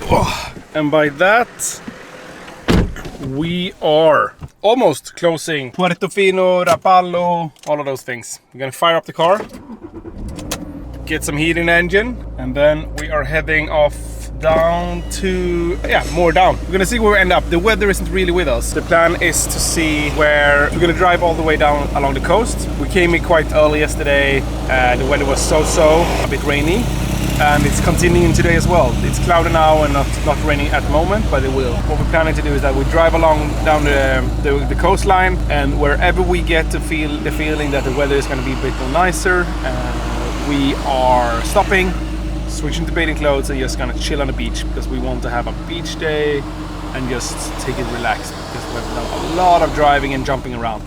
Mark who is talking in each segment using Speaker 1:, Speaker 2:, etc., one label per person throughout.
Speaker 1: And by that, we are almost closing Portofino, Rapallo, all of those things. We're gonna fire up the car, get some heat in the engine, and then we are heading off down to, more down. We're gonna see where we end up. The weather isn't really with us. The plan is to see where we're gonna drive all the way down along the coast. We came in quite early yesterday. The weather was so-so, a bit rainy. And it's continuing today as well. It's cloudy now and not raining at the moment, but it will. What we're planning to do is that we drive along down the coastline, and wherever we get to feel the feeling that the weather is going to be a bit more nicer, we are stopping, switching to bathing clothes, and just gonna chill on the beach, because we want to have a beach day and just take it relaxed, because we've done a lot of driving and jumping around.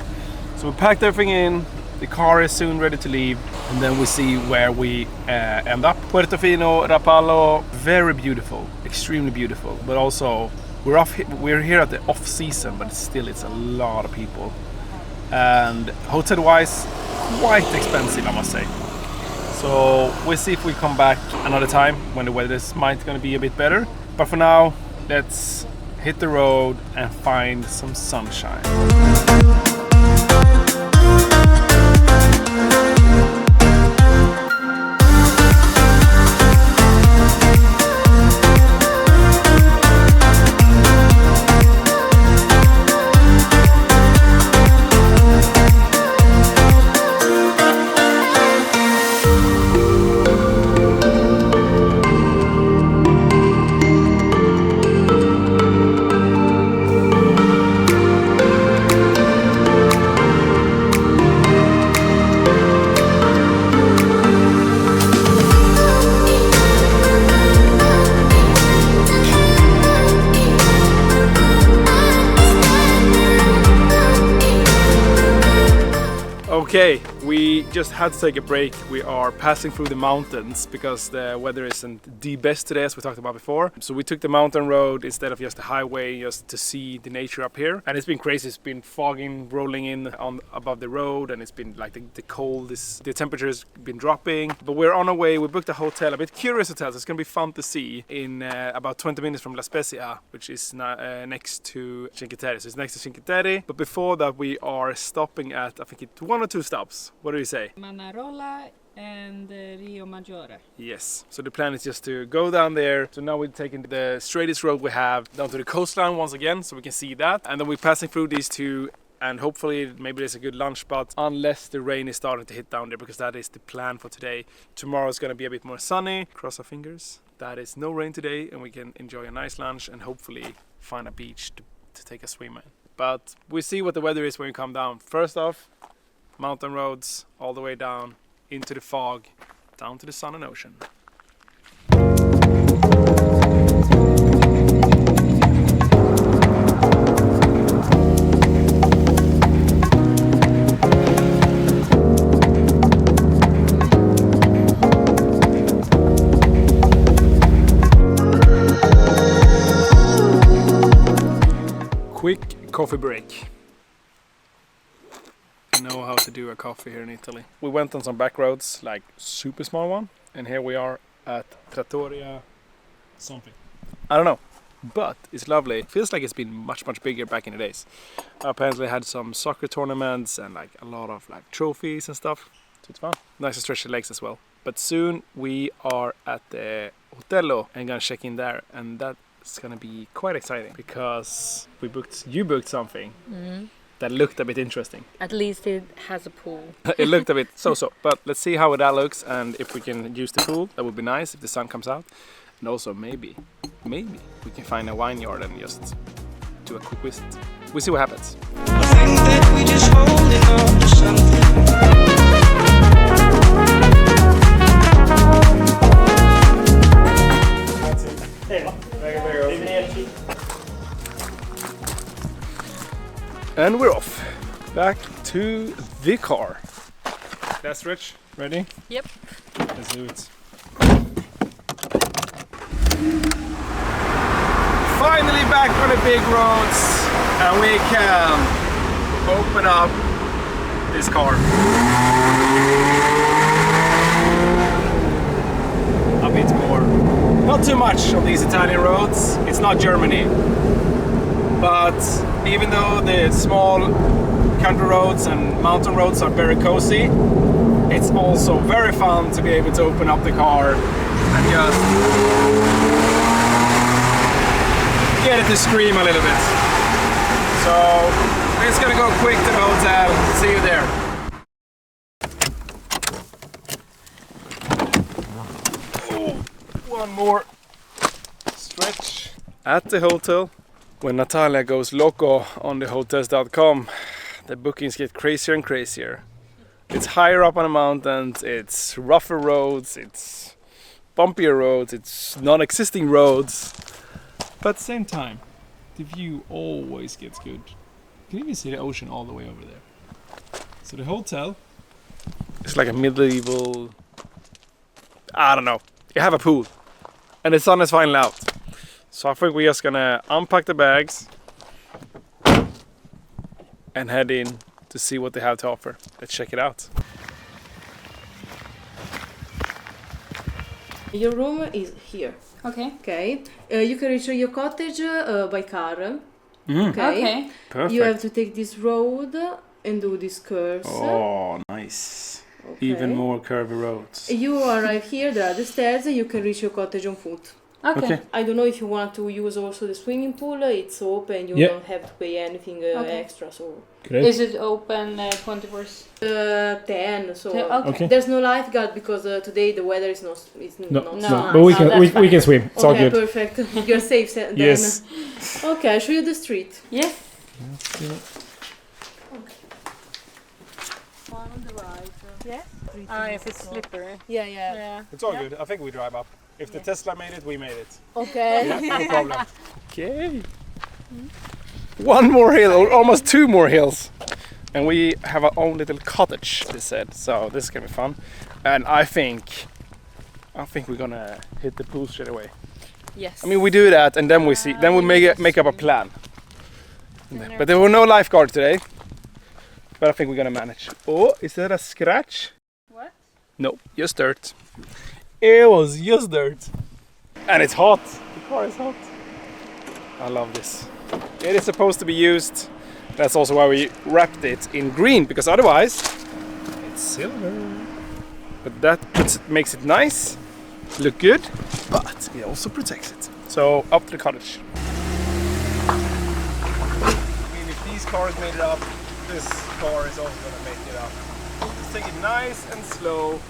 Speaker 1: So we packed everything in. The car is soon ready to leave, and then we see where we end up. Portofino, Rapallo, very beautiful, extremely beautiful. But also, we're here at the off season, but it's a lot of people. And hotel-wise, quite expensive, I must say. So we'll see if we come back another time when the weather might gonna be a bit better. But for now, let's hit the road and find some sunshine. Okay, we just had to take a break. We are passing through the mountains because the weather isn't the best today, as we talked about before. So we took the mountain road instead of just the highway, just to see the nature up here. And it's been crazy. It's been fogging, rolling in above the road, and it's been like the cold, the temperature's been dropping. But we're on our way. We booked a hotel, a bit curious hotel. So it's gonna be fun to see in about 20 minutes from La Spezia, which is next to Cinque Terre. So it's next to Cinque Terre. But before that, we are stopping at, I think it's 1 or 2 stops. What do you say?
Speaker 2: Manarola and Rio Maggiore.
Speaker 1: Yes. So the plan is just to go down there. So now we're taking the straightest road we have down to the coastline once again, so we can see that. And then we're passing through these two, and hopefully maybe there's a good lunch spot, unless the rain is starting to hit down there, because that is the plan for today. Tomorrow is going to be a bit more sunny. Cross our fingers. That is no rain today, and we can enjoy a nice lunch and hopefully find a beach to take a swim in. But we'll see what the weather is when we come down. First off, mountain roads all the way down into the fog, down to the sun and ocean. Quick coffee break. Know how to do a coffee here in Italy. We went on some back roads, like super small one, and here we are at Trattoria something. I don't know, but it's lovely. Feels like it's been much bigger back in the days. Apparently had some soccer tournaments and like a lot of like trophies and stuff. So it's fun. Nice to stretch the legs as well. But soon we are at the Hotello and gonna check in there, and that's gonna be quite exciting because you booked something. Mm-hmm. That looked a bit interesting.
Speaker 2: At least it has a pool.
Speaker 1: It looked a bit so-so, but let's see how that looks, and if we can use the pool, that would be nice if the sun comes out. And also maybe we can find a vineyard and just do a quick visit. We'll see what happens.
Speaker 3: I think that we just holding on to something.
Speaker 1: And we're off. Back to the car. That's Rich. Ready?
Speaker 2: Yep.
Speaker 1: Let's do it. Finally back on the big roads, and we can open up this car. A bit more Not too much on these Italian roads. It's not Germany. But even though the small country roads and mountain roads are very cozy, it's also very fun to be able to open up the car and just get it to scream a little bit. So we're just gonna go quick to the hotel. See you there. One more stretch at the hotel. When Natalia goes loco on the hotels.com, the bookings get crazier and crazier. It's higher up on the mountains, it's rougher roads, it's bumpier roads, it's non-existing roads. But at the same time, the view always gets good. You can even see the ocean all the way over there. So the hotel is like a medieval, I don't know, you have a pool and the sun is finally out. So I think we're just gonna unpack the bags and head in to see what they have to offer. Let's check it out.
Speaker 4: Your room is here.
Speaker 2: Okay.
Speaker 4: Okay. You can reach your cottage by car.
Speaker 1: Mm.
Speaker 2: Okay.
Speaker 1: Perfect.
Speaker 4: You have to take this road and do these curves.
Speaker 1: Oh, nice.
Speaker 4: Okay.
Speaker 1: Even more curvy roads.
Speaker 4: You arrive here, there are the stairs, and you can reach your cottage on foot.
Speaker 2: Okay.
Speaker 4: I don't know if you want to use also the swimming pool. It's open. You
Speaker 1: Yeah.
Speaker 4: don't have to pay anything
Speaker 2: Okay.
Speaker 4: extra. So
Speaker 1: Great.
Speaker 2: Is it open 24?
Speaker 4: 10. So
Speaker 2: Okay.
Speaker 4: there's no lifeguard because today the weather is not. It's not.
Speaker 2: no.
Speaker 1: But we
Speaker 2: No,
Speaker 1: can
Speaker 2: that's
Speaker 1: we can swim. It's all
Speaker 4: Okay,
Speaker 1: good.
Speaker 4: perfect. You're safe then.
Speaker 1: Yes.
Speaker 4: Okay, I'll show you the street.
Speaker 2: Yeah.
Speaker 4: Yeah.
Speaker 2: If it's slippery.
Speaker 4: Yeah.
Speaker 2: Yeah.
Speaker 1: It's all good. I think we drive up. If the Tesla made it, we made it.
Speaker 4: Okay.
Speaker 1: Yeah, no problem. Okay. One more hill, or almost two more hills. And we have our own little cottage, they said. So this is gonna be fun. And I think we're gonna hit the pool straight away.
Speaker 2: Yes.
Speaker 1: I mean, we do that and then we see, then we make up a plan. But there were no lifeguard today. But I think we're gonna manage. Oh, is that a scratch?
Speaker 2: What?
Speaker 1: No, just dirt. It was just dirt. And it's hot. The car is hot. I love this. It is supposed to be used. That's also why we wrapped it in green, because otherwise it's silver. But that makes it nice, look good, but it also protects it. So up to the cottage. I mean, if these cars made it up, this car is also gonna make it up. Just take it nice and slow,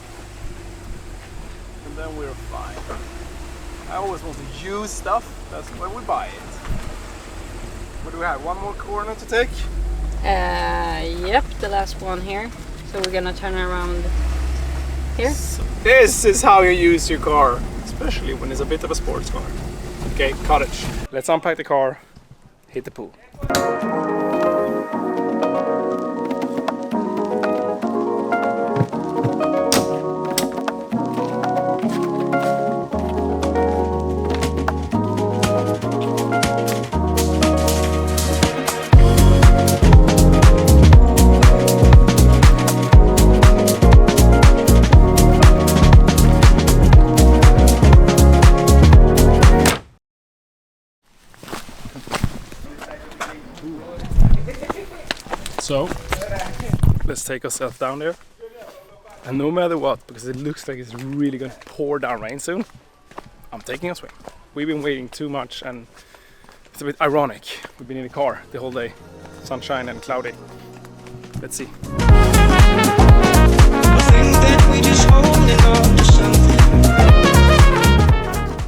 Speaker 1: and then we're fine. I always want to use stuff, that's when we buy it. What do we have? One more corner to take?
Speaker 2: Yep, the last one here. So we're gonna turn around here.
Speaker 1: So this is how you use your car, especially when it's a bit of a sports car. Okay, cottage. Let's unpack the car, hit the pool. So, let's take ourselves down there. And no matter what, because it looks like it's really gonna pour down rain soon, I'm taking a swim. We've been waiting too much and it's a bit ironic. We've been in the car the whole day, sunshine and cloudy. Let's see.
Speaker 3: I think that we just holding on to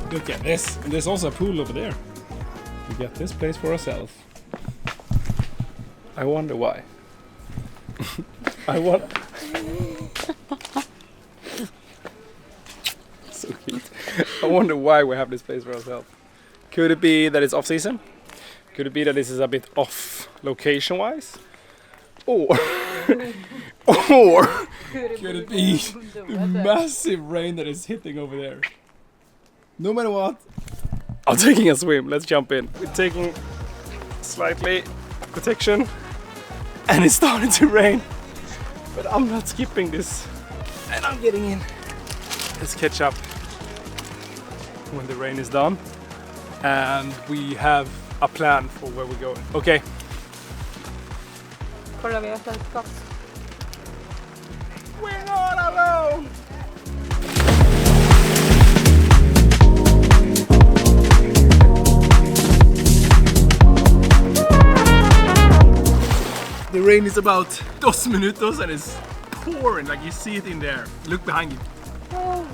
Speaker 3: something.
Speaker 1: Look at this. And there's also a pool over there. We got this place for ourselves. I wonder why. So cute. I wonder why we have this place for ourselves. Could it be that it's off season? Could it be that this is a bit off location wise? Or could it be the massive rain that is hitting over there? No matter what, I'm taking a swim. Let's jump in. We're taking slightly protection and it's starting to rain. But I'm not skipping this. And I'm getting in. Let's catch up. when the rain is done. And we have a plan for where we're going. Okay.
Speaker 2: Kolla, vi har sällskap.
Speaker 1: We're not alone! The rain is about 2 minutos and it's pouring, like you see it in there. Look behind you. Holy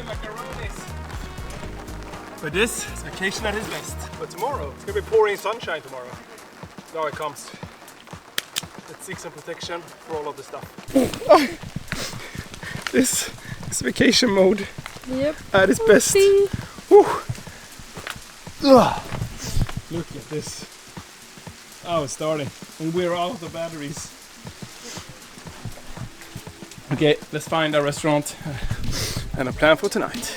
Speaker 1: macaronis. But this is vacation at its best. But tomorrow, it's gonna be pouring sunshine tomorrow. Now it comes. Let's seek some protection for all of the stuff. This is vacation mode.
Speaker 2: Yep.
Speaker 1: At its best. Look at this. Oh, it's starting. And we're out of batteries. Okay, let's find a restaurant and a plan for tonight.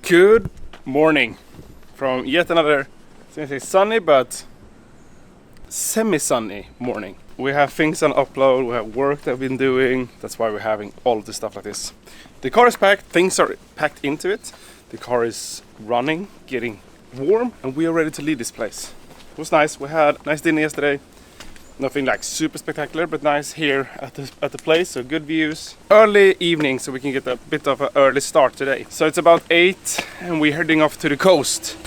Speaker 1: Good morning from yet another, sunny but semi-sunny morning. We have things on upload, we have work that we've been doing, that's why we're having all of this stuff like this. The car is packed, things are packed into it, the car is running, getting warm, and we are ready to leave this place. It was nice, we had a nice dinner yesterday. Nothing like super spectacular, but nice here at the place, so good views. Early evening, so we can get a bit of an early start today. So it's about 8 and we're heading off to the coast.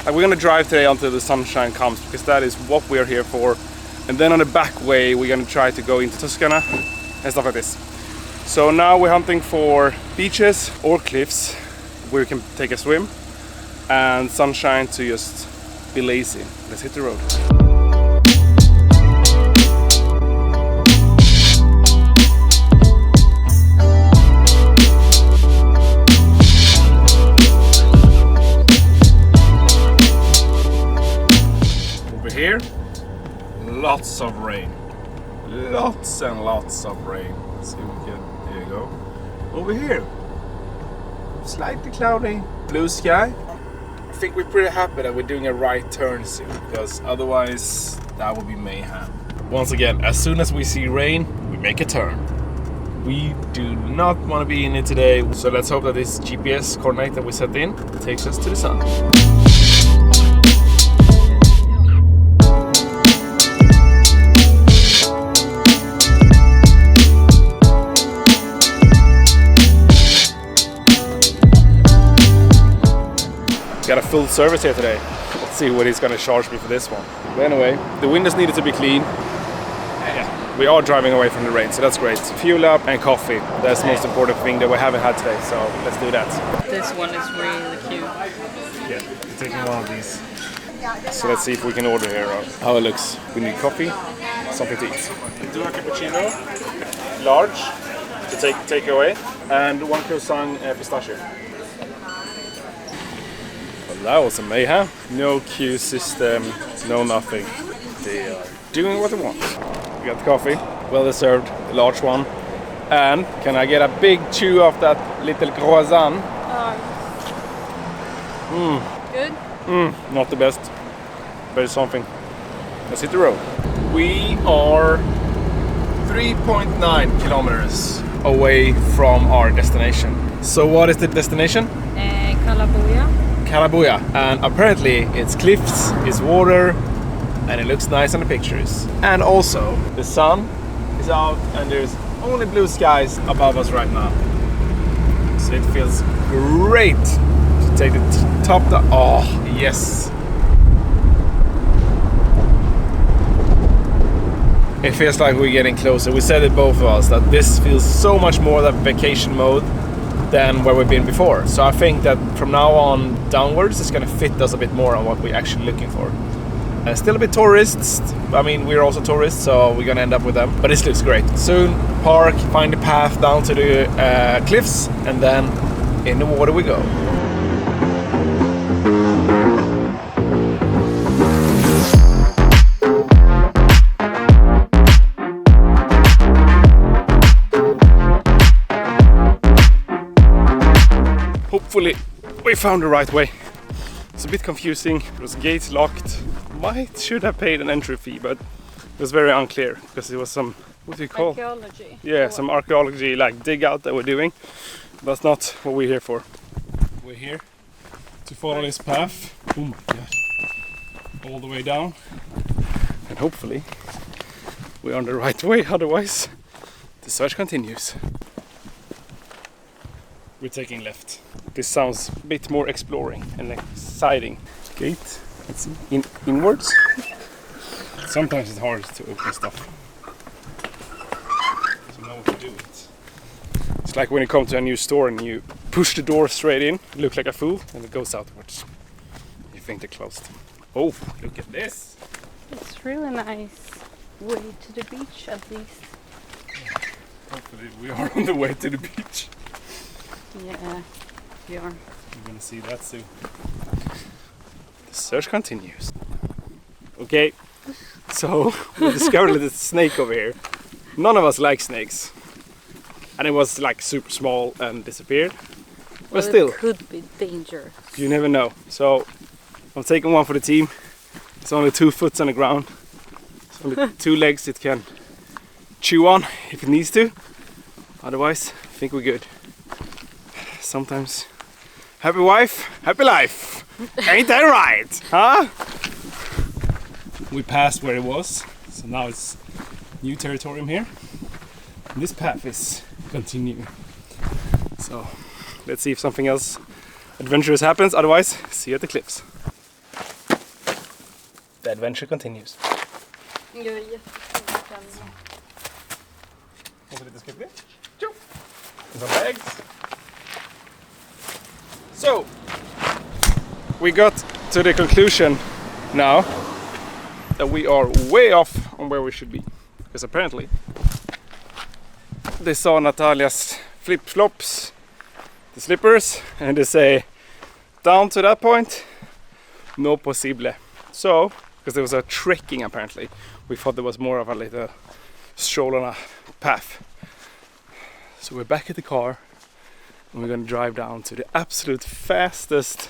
Speaker 1: And we're gonna drive today until the sunshine comes, because that is what we're here for. And then on the back way, we're gonna try to go into Tuscany and stuff like this. So now we're hunting for beaches or cliffs where we can take a swim, and sunshine to just be lazy. Let's hit the road. Here, lots of rain, lots and lots of rain. Let's see if we can, there you go. Over here, slightly cloudy, blue sky. I think we're pretty happy that we're doing a right turn soon, because otherwise that would be mayhem. Once again, as soon as we see rain, we make a turn. We do not want to be in it today, so let's hope that this GPS coordinate that we set in takes us to the sun. Got a full service here today. Let's see what he's gonna charge me for this one. But anyway, the windows needed to be clean. Yeah, we are driving away from the rain, so that's great. Fuel up and coffee. That's the most important thing that we haven't had today, so let's do that.
Speaker 2: This one is really cute.
Speaker 1: Yeah, we're taking one of these. So let's see if we can order here how it looks. We need coffee, something to eat. Do a cappuccino, large, to take away, and 1 croissant pistachio. That was a mayhem. No queue system, no nothing. They are doing what they want. We got the coffee, well deserved, a large one. And can I get a big chew of that little croissant?
Speaker 2: Good?
Speaker 1: Not the best, but it's something. Let's hit the road. We are 3.9 kilometers away from our destination. So what is the destination? Calabria, and apparently it's cliffs, it's water, and it looks nice on the pictures. And also, the sun is out and there's only blue skies above us right now. So it feels great to take the top down. Oh, yes. It feels like we're getting closer. We said it, both of us, that this feels so much more like vacation mode than where we've been before. So I think that from now on downwards, it's gonna fit us a bit more on what we're actually looking for. Still a bit tourists. I mean, we're also tourists, so we're gonna end up with them. But this looks great. Soon, park, find the path down to the cliffs, and then in the water we go. Hopefully we found the right way. It's a bit confusing. It was gates locked. Should have paid an entry fee, but it was very unclear because it was some, what do you call?
Speaker 2: Archaeology.
Speaker 1: Yeah, some archaeology like dig out that we're doing. That's not what we're here for. We're here to follow this path. Oh my god. All the way down. And hopefully we're on the right way, otherwise the search continues. We're taking left. This sounds a bit more exploring and exciting. Gate, let's see, inwards. Sometimes it's hard to open stuff. So know what to do with it. It's like when you come to a new store and you push the door straight in, you look like a fool, and it goes outwards. You think they're closed. Oh, look at this!
Speaker 2: It's really nice way to the beach, at least.
Speaker 1: Hopefully we are on the way to the beach.
Speaker 2: Yeah, we are.
Speaker 1: We're gonna see that soon. The search continues. Okay, so we discovered a little snake over here. None of us like snakes. And it was like super small and disappeared. But
Speaker 2: Well,
Speaker 1: still,
Speaker 2: it could be dangerous.
Speaker 1: you never know. So I'm taking one for the team. It's only 2 foot on the ground. It's only 2 legs it can chew on if it needs to. Otherwise, I think we're good. Sometimes, happy wife, happy life. Ain't that right? Huh? We passed where it was, so now it's new territorium here. And this path is continuing. So let's see if something else adventurous happens. Otherwise, see you at the cliffs. The adventure continues.
Speaker 2: Jag är jättespänd.
Speaker 1: Och så lite skräcklig. Some bags. So, we got to the conclusion now that we are way off on where we should be. Because apparently they saw Natalia's flip-flops, the slippers, and they say down to that point, no possible. So, because there was a trekking apparently, we thought there was more of a little stroll on a path. So we're back at the car and we're gonna drive down to the absolute fastest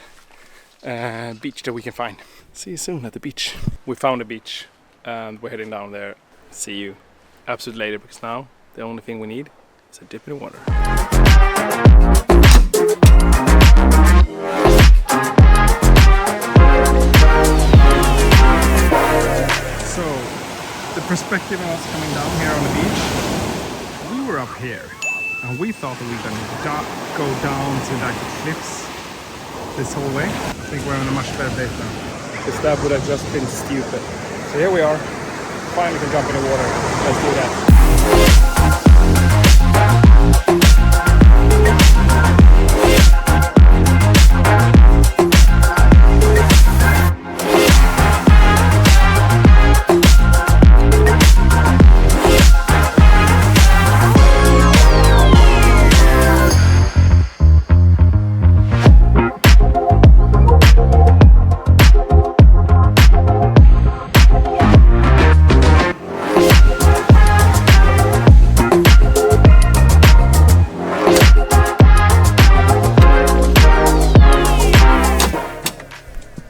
Speaker 1: beach that we can find. See you soon at the beach. We found a beach and we're heading down there. See you absolute later, because now the only thing we need is a dip in the water. So, the perspective of us coming down here on the beach, we were up here and we thought that we were gonna go down to like the cliffs this whole way. I think we're in a much better place now, because that would have just been stupid. So here we are, finally can jump in the water. Let's do that.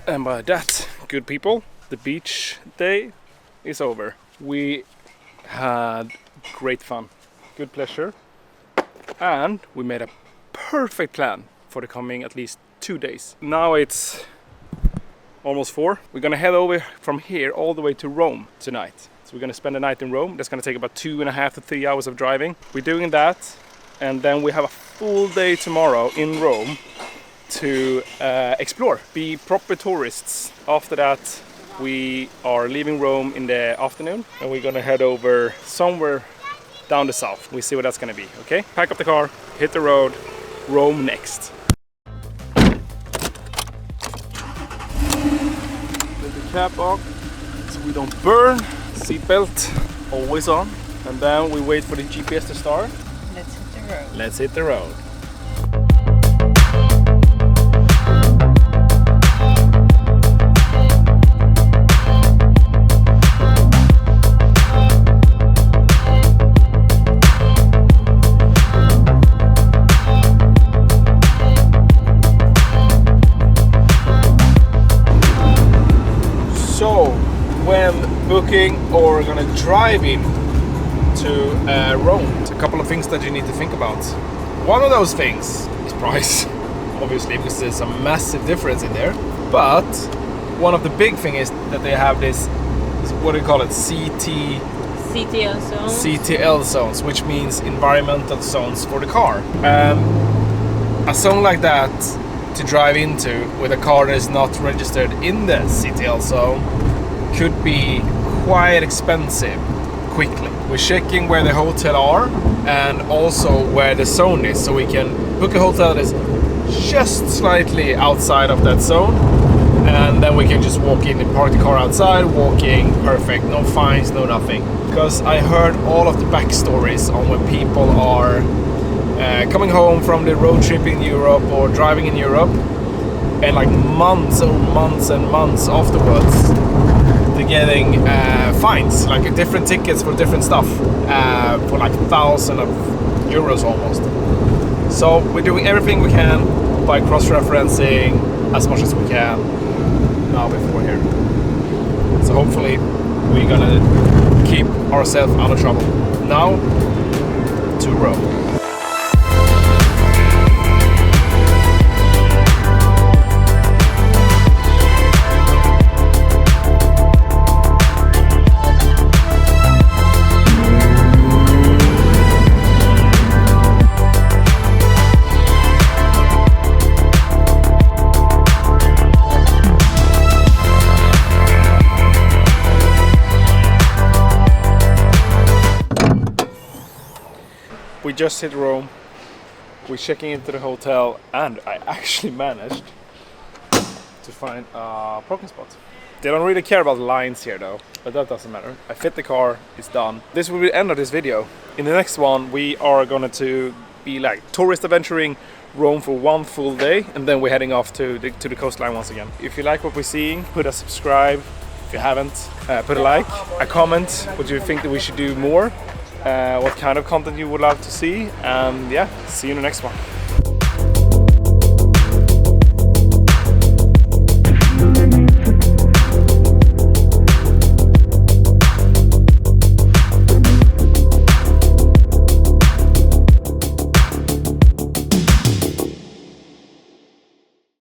Speaker 1: And by that, good people, the beach day is over. We had great fun, good pleasure, and we made a perfect plan for the coming at least 2 days. Now it's almost 4. We're gonna head over from here all the way to Rome tonight. So we're gonna spend the night in Rome. That's gonna take about 2.5 to 3 hours of driving. We're doing that, and then we have a full day tomorrow in Rome to explore, be proper tourists. After that, we are leaving Rome in the afternoon and we're gonna head over somewhere down the south. We see what that's gonna be, okay? Pack up the car, hit the road, Rome next. Put the cap off. so we don't burn. Seatbelt always on. And then we wait for the GPS to start.
Speaker 2: Let's hit the road.
Speaker 1: Let's hit the road. So, when booking or gonna drive in to Rome, a couple of things that you need to think about. One of those things is price, obviously, because there's a massive difference in there. But one of the big things is that they have this, what do you call it,
Speaker 2: CTL zones.
Speaker 1: CTL zones, which means environmental zones for the car. A zone like that to drive into with a car that is not registered in the CTL zone could be quite expensive quickly. We're checking where the hotel are and also where the zone is, so we can book a hotel that is just slightly outside of that zone, and then we can just walk in and park the car outside, walking, perfect, no fines, no nothing. Because I heard all of the backstories on when people are coming home from the road trip in Europe or driving in Europe, and like months and months afterwards they're getting fines, like different tickets for different stuff, for like thousands of euros almost. So we're doing everything we can by cross-referencing as much as we can now before here. So hopefully we're gonna keep ourselves out of trouble. Now to Rome. We just hit Rome. We're checking into the hotel, and I actually managed to find a parking spot. They don't really care about lines here though, but that doesn't matter. I fit the car, it's done. This will be the end of this video. In the next one, we are going to be like tourist adventuring Rome for one full day, and then we're heading off to the coastline once again. If you like what we're seeing, put a subscribe. If you haven't, put a like, a comment. What do you think that we should do more? What kind of content you would love to see, and yeah, see you in the next one.